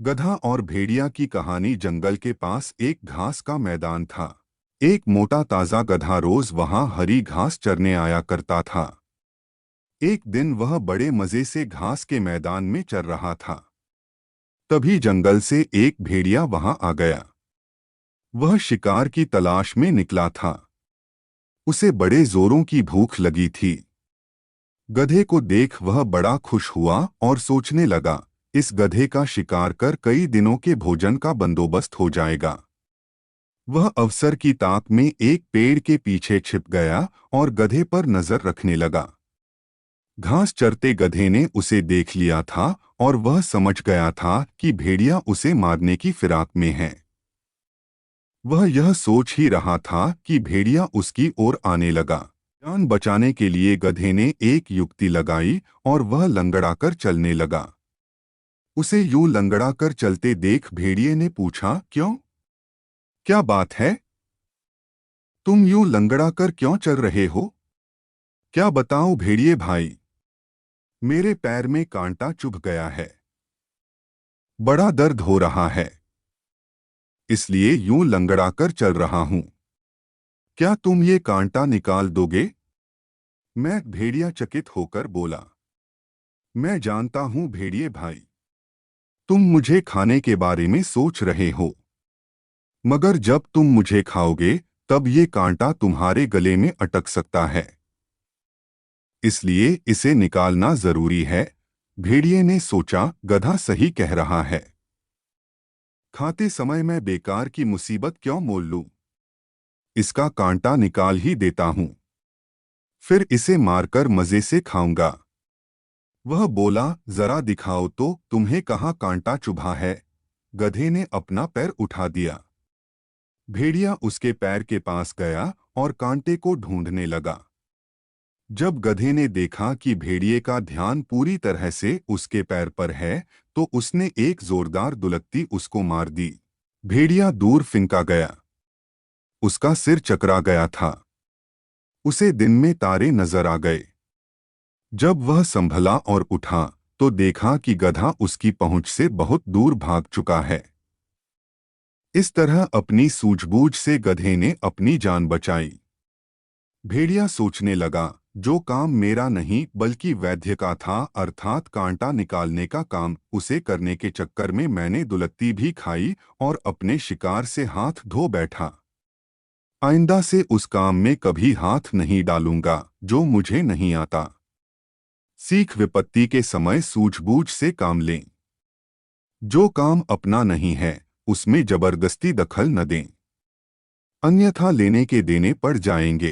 गधा और भेड़िया की कहानी। जंगल के पास एक घास का मैदान था। एक मोटा ताजा गधा रोज वहां हरी घास चरने आया करता था। एक दिन वह बड़े मजे से घास के मैदान में चर रहा था। तभी जंगल से एक भेड़िया वहां आ गया। वह शिकार की तलाश में निकला था। उसे बड़े जोरों की भूख लगी थी। गधे को देख वह बड़ा खुश हुआ और सोचने लगा, इस गधे का शिकार कर कई दिनों के भोजन का बंदोबस्त हो जाएगा। वह अवसर की ताक में एक पेड़ के पीछे छिप गया और गधे पर नजर रखने लगा। घास चरते गधे ने उसे देख लिया था और वह समझ गया था कि भेड़िया उसे मारने की फिराक में है। वह यह सोच ही रहा था कि भेड़िया उसकी ओर आने लगा। जान बचाने के लिए गधे ने एक युक्ति लगाई और वह लंगड़ाकर चलने लगा। उसे यूं लंगड़ाकर चलते देख भेड़िए ने पूछा, क्यों? क्या बात है? तुम यूं लंगड़ाकर क्यों चल रहे हो? क्या बताऊं भेड़िए भाई, मेरे पैर में कांटा चुभ गया है। बड़ा दर्द हो रहा है, इसलिए यूं लंगड़ाकर चल रहा हूं। क्या तुम ये कांटा निकाल दोगे? मैं भेड़िया चकित होकर बोला। मैं जानता हूं भेड़िए भाई, तुम मुझे खाने के बारे में सोच रहे हो, मगर जब तुम मुझे खाओगे तब ये कांटा तुम्हारे गले में अटक सकता है, इसलिए इसे निकालना जरूरी है। भेड़िए ने सोचा, गधा सही कह रहा है। खाते समय मैं बेकार की मुसीबत क्यों मोल लूं? इसका कांटा निकाल ही देता हूं, फिर इसे मारकर मजे से खाऊंगा। वह बोला, जरा दिखाओ तो तुम्हें कहाँ कांटा चुभा है। गधे ने अपना पैर उठा दिया। भेड़िया उसके पैर के पास गया और कांटे को ढूंढने लगा। जब गधे ने देखा कि भेड़िए का ध्यान पूरी तरह से उसके पैर पर है, तो उसने एक जोरदार दुलकती उसको मार दी। भेड़िया दूर फिंका गया। उसका सिर चकरा गया था। उसे दिन में तारे नजर आ गए। जब वह संभला और उठा तो देखा कि गधा उसकी पहुंच से बहुत दूर भाग चुका है। इस तरह अपनी सूझबूझ से गधे ने अपनी जान बचाई। भेड़िया सोचने लगा, जो काम मेरा नहीं बल्कि वैद्य का था, अर्थात कांटा निकालने का काम, उसे करने के चक्कर में मैंने दुलत्ती भी खाई और अपने शिकार से हाथ धो बैठा। आइंदा से उस काम में कभी हाथ नहीं डालूंगा जो मुझे नहीं आता। सीख, विपत्ति के समय सूझबूझ से काम लें। जो काम अपना नहीं है उसमें जबरदस्ती दखल न दें, अन्यथा लेने के देने पड़ जाएंगे।